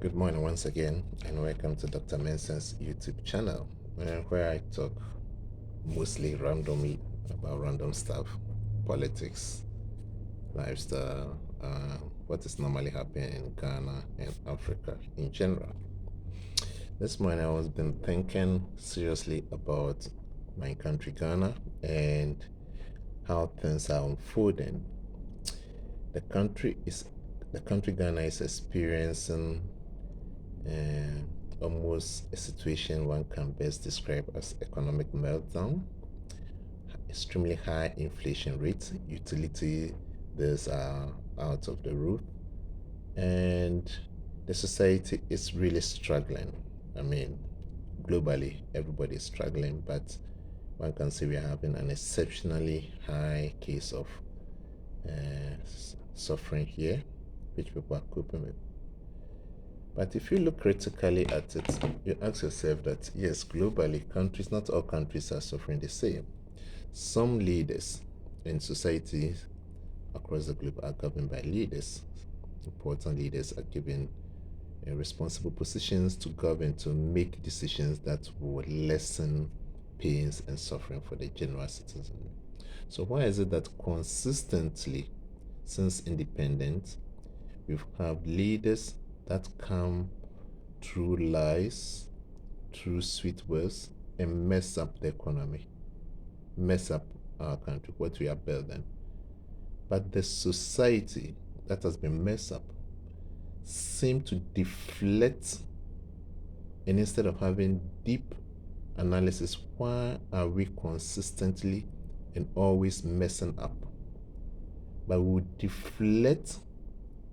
Good morning once again, and welcome to Dr. Menson's YouTube channel, where I talk mostly randomly about random stuff, politics, lifestyle, what is normally happening in Ghana and Africa in general. This morning I was been thinking seriously about my country Ghana and how things are unfolding. The country is the country Ghana is experiencing almost a situation one can best describe as economic meltdown, extremely high inflation rates, utility bills are out of the roof, and the society is really struggling. I mean, globally, everybody is struggling, but one can say we are having an exceptionally high case of suffering here, which people are coping with. But if you look critically at it, you ask yourself that yes, globally, countries, not all countries are suffering the same. Some leaders in societies across the globe are governed by leaders. Important leaders are given responsible positions to govern to make decisions that will lessen pains and suffering for the general citizen. So why is it that consistently, since independence, we have leaders that come through lies, through sweet words, and mess up the economy, mess up our country, what we are building? But the society that has been messed up seem to deflect, and instead of having deep analysis, why are we consistently and always messing up? But we will deflect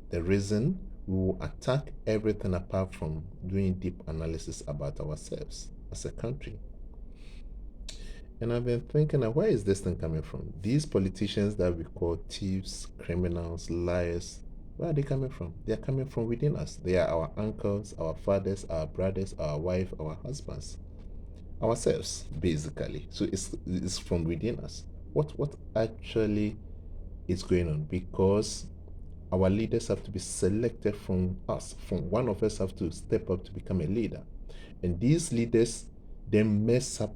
the reason, we will attack everything apart from doing deep analysis about ourselves as a country. And I've been thinking, where is this thing coming from? These politicians that we call thieves, criminals, liars, where are they coming from? They are coming from within us. They are our uncles, our fathers, our brothers, our wife, our husbands, ourselves, basically. So it's from within us. What actually is going on? Because our leaders have to be selected from us. From one of us have to step up to become a leader. And these leaders, they mess up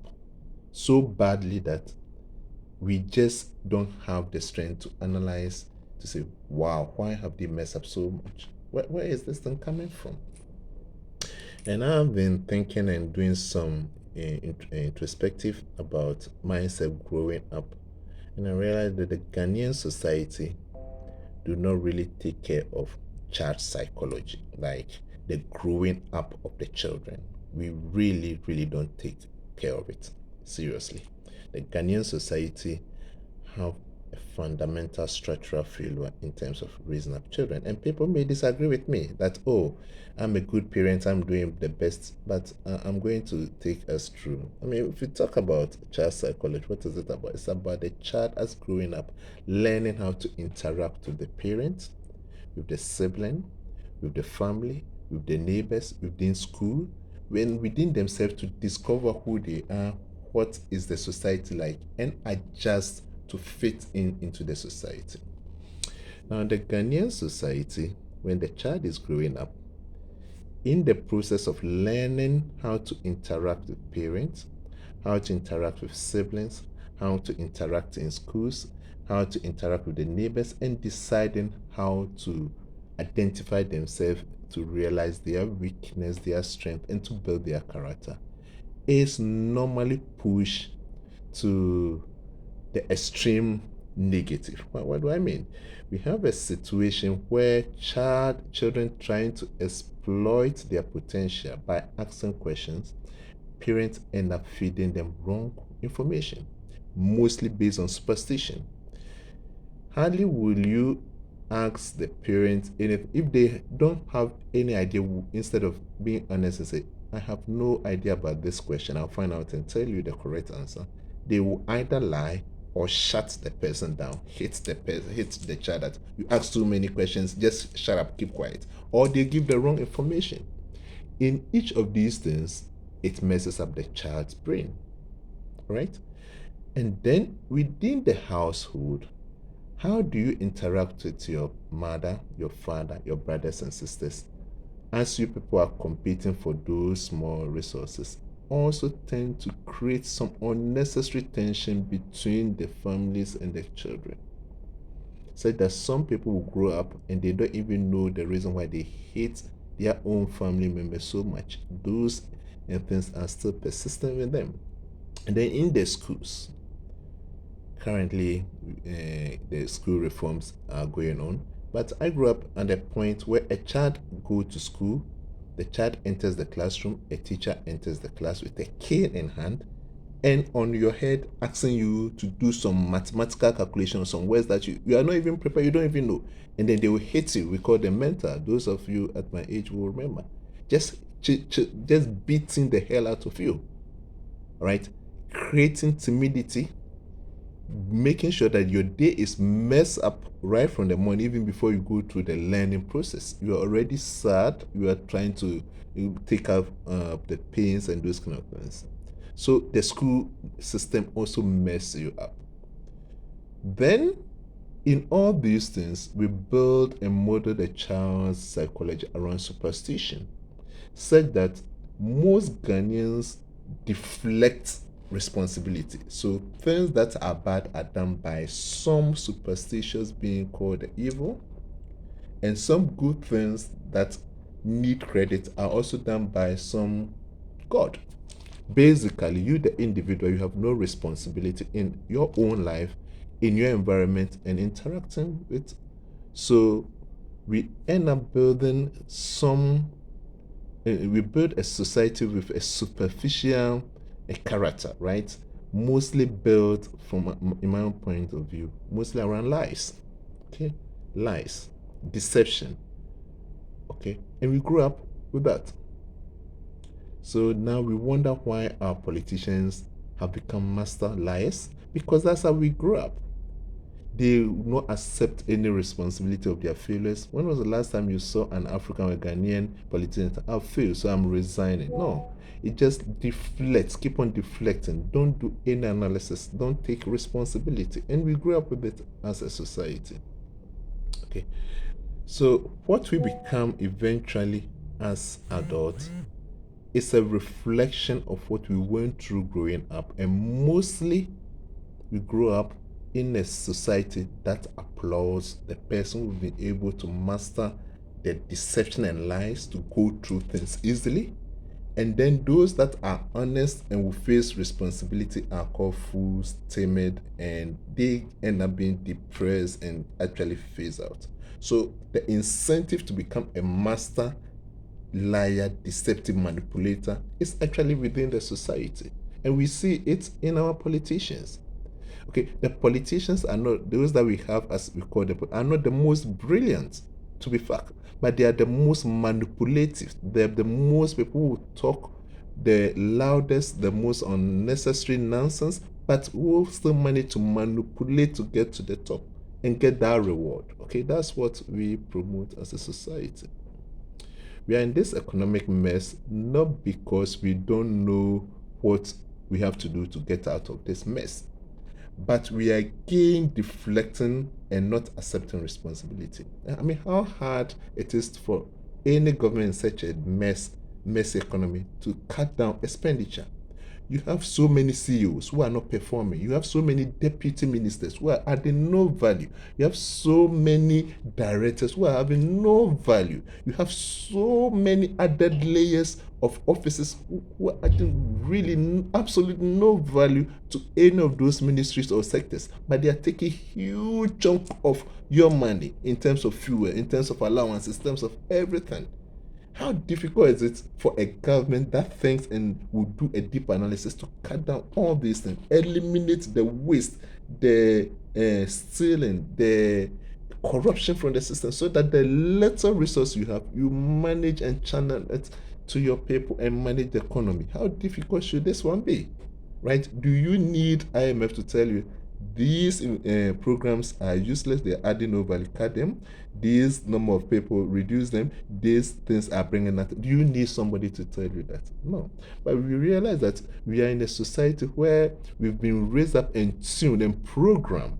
so badly that we just don't have the strength to analyze, to say, wow, why have they messed up so much? Where is this thing coming from? And I've been thinking and doing some introspective about myself growing up. And I realized that the Ghanaian society do not really take care of child psychology, like the growing up of the children. We really, really don't take care of it seriously. The Ghanaian society have a fundamental structural failure in terms of raising up children. And people may disagree with me that, oh, I'm a good parent, I'm doing the best, but I'm going to take us through. I mean, if you talk about child psychology, what is it about? It's about the child as growing up, learning how to interact with the parents, with the sibling, with the family, with the neighbors, within school, when within themselves to discover who they are, what is the society like, and adjust to fit into the society. Now, the Ghanaian society, when the child is growing up, in the process of learning how to interact with parents, how to interact with siblings, how to interact in schools, how to interact with the neighbors, and deciding how to identify themselves to realize their weakness, their strength, and to build their character, is normally pushed to the extreme negative. What do I mean? We have a situation where children trying to exploit their potential by asking questions, parents end up feeding them wrong information, mostly based on superstition. Hardly will you ask the parents if they don't have any idea, instead of being honest and say, I have no idea about this question, I'll find out and tell you the correct answer. They will either lie or shut the person down, hit the child that you ask too many questions, just shut up, keep quiet. Or they give the wrong information. In each of these things, it messes up the child's brain, right? And then within the household, how do you interact with your mother, your father, your brothers and sisters? as you people are competing for those small resources, also tend to create some unnecessary tension between the families and the children. Said that some people will grow up and they don't even know the reason why they hate their own family members so much. Those things are still persistent with them. And then in the schools, currently the school reforms are going on. But I grew up at a point where a child go to school, the child enters the classroom, a teacher enters the class with a cane in hand, and on your head asking you to do some mathematical calculation, some words that you are not even prepared, you don't even know. And then they will hit you. We call them mentor. Those of you at my age will remember. Just beating the hell out of you. Right? Creating timidity, making sure that your day is messed up right from the morning, even before you go through the learning process. You are already sad. You are trying to take out the pains and those kind of things. So the school system also messes you up. Then, in all these things, we build and model the child's psychology around superstition, such that most Ghanaians deflect responsibility. So things that are bad are done by some superstitious being called evil, and some good things that need credit are also done by some God. Basically, you, the individual, you have no responsibility in your own life, in your environment, and interacting with. So we end up building we build a society with a superficial character, right? Mostly built from, in my own point of view, mostly around lies. Okay, lies, deception. Okay, and we grew up with that. So now we wonder why our politicians have become master liars, because that's how we grew up. They will not accept any responsibility of their failures. When was the last time you saw an African or Ghanaian politician say, "I've failed, so I'm resigning"? No. It just deflects, keep on deflecting. Don't do any analysis, don't take responsibility. And we grew up with it as a society. Okay. So what we become eventually as adults is a reflection of what we went through growing up, and mostly we grow up in a society that applauds the person who's been able to master the deception and lies to go through things easily. And then those that are honest and will face responsibility are called fools, timid, and they end up being depressed and actually phase out. So the incentive to become a master liar, deceptive manipulator is actually within the society. And we see it in our politicians. Okay, the politicians are not, those that we have as we call them, are not the most brilliant, to be fact, but they are the most manipulative. They're the most people who talk the loudest, the most unnecessary nonsense, but will still manage to manipulate to get to the top and get that reward. Okay, that's what we promote as a society. We are in this economic mess not because we don't know what we have to do to get out of this mess, but we are again deflecting and not accepting responsibility. I mean, how hard it is for any government in such a messy economy to cut down expenditure. You have so many CEOs who are not performing. You have so many deputy ministers who are adding no value. You have so many directors who are having no value. You have so many added layers of offices who are adding really absolutely no value to any of those ministries or sectors. But they are taking huge chunk of your money in terms of fuel, in terms of allowances, in terms of everything. How difficult is it for a government that thinks and will do a deep analysis to cut down all these things, eliminate the waste, the stealing, the corruption from the system, so that the little resource you have, you manage and channel it to your people and manage the economy? How difficult should this one be? Right? Do you need IMF to tell you these programs are useless, they're adding no value, cut them? These number of people, reduce them. These things are bringing that. Do you need somebody to tell you that? No. But we realize that we are in a society where we've been raised up and tuned and programmed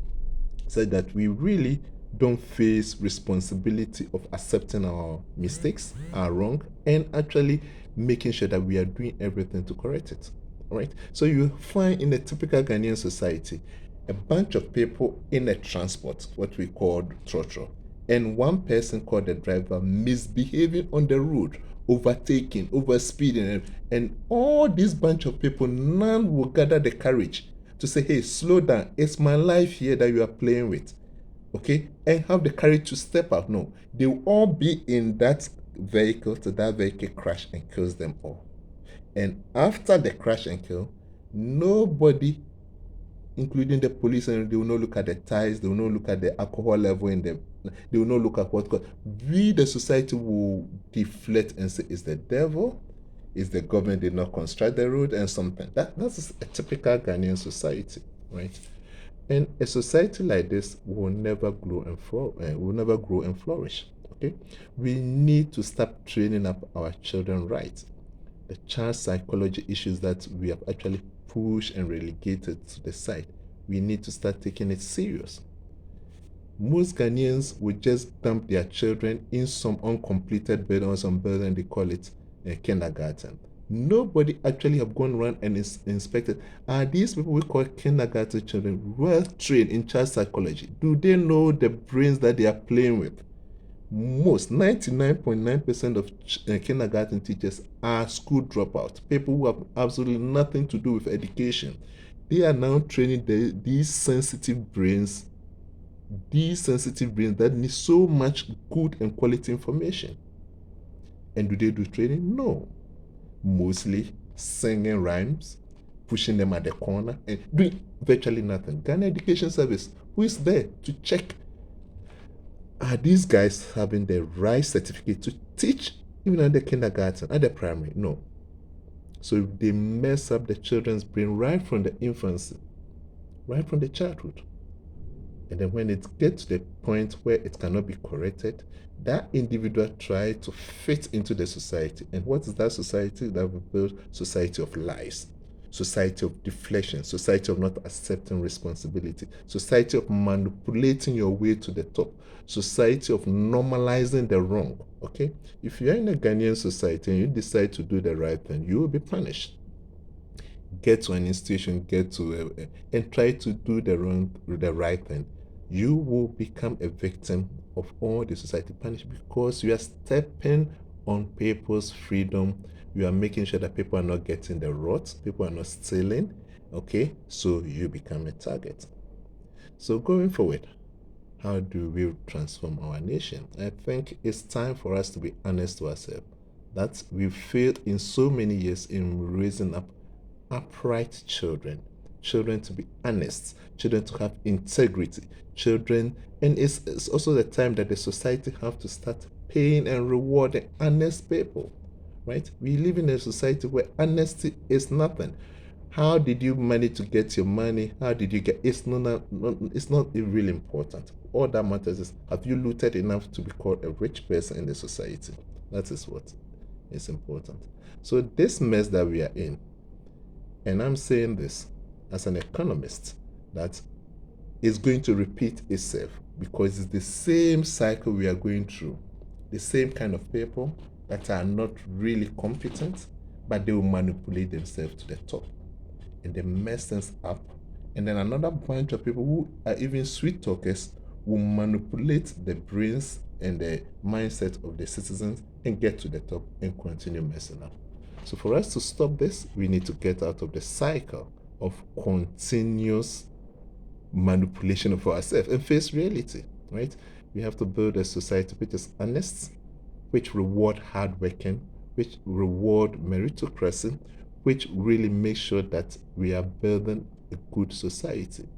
so that we really don't face responsibility of accepting our mistakes, our wrong, and actually making sure that we are doing everything to correct it. All right. So you find in a typical Ghanaian society a bunch of people in a transport, what we call trotro, and one person called the driver misbehaving on the road, overtaking, overspeeding, and all this bunch of people, none will gather the courage to say, hey, slow down, it's my life here that you are playing with. Okay, and have the courage to step out. No, they will all be in that vehicle till that vehicle crash and kills them all. And after the crash and kill, nobody, including the police, and they will not look at the tires, they will not look at the alcohol level in them, they will not look at what we, the society, will deflect and say it's the devil, is the government did not construct the road and something. That's a typical Ghanaian society, right? And a society like this will never grow and flourish. Okay, we need to start training up our children right. The child psychology issues that we have actually pushed and relegated to the side, we need to start taking it serious. Most Ghanaians would just dump their children in some uncompleted building or some building, they call it a kindergarten. Nobody actually have gone around and inspected. Are these people we call kindergarten children well trained in child psychology? Do they know the brains that they are playing with? Most 99.9% of kindergarten teachers are school dropouts, people who have absolutely nothing to do with education. They are now training these sensitive brains that need so much good and quality information. And do they do training? No. Mostly singing rhymes, pushing them at the corner, and doing virtually nothing. Ghana Education Service, who is there to check, are these guys having the right certificate to teach even at the kindergarten, at the primary? No. So they mess up the children's brain right from the infancy, right from the childhood. And then when it gets to the point where it cannot be corrected, that individual tries to fit into the society. And what is that society that we build? Society of lies, society of deflection, society of not accepting responsibility, society of manipulating your way to the top, society of normalizing the wrong. Okay, if you're in a Ghanaian society and you decide to do the right thing, you will be punished. Get to an institution, and try to do the right thing, you will become a victim of all the society punish, because you are stepping on people's freedom. You are making sure that people are not getting the rot, people are not stealing. Okay, so you become a target. So going forward, how do we transform our nation? I think it's time for us to be honest to ourselves that we've failed in so many years in raising up upright children, children to be honest, children to have integrity, children, and it's also the time that the society have to start paying and rewarding honest people, right? We live in a society where honesty is nothing. How did you manage to get your money? How did you get? It's not really important. All that matters is, have you looted enough to be called a rich person in the society? That is what is important. So this mess that we are in, and I'm saying this as an economist, that is going to repeat itself, because it's the same cycle we are going through. The same kind of people that are not really competent, but they will manipulate themselves to the top. And they mess things up. And then another bunch of people who are even sweet talkers will manipulate the brains and the mindset of the citizens and get to the top and continue messing up. So for us to stop this, we need to get out of the cycle of continuous manipulation of ourselves and face reality, right? We have to build a society which is honest, which reward hard working, which reward meritocracy, which really makes sure that we are building a good society.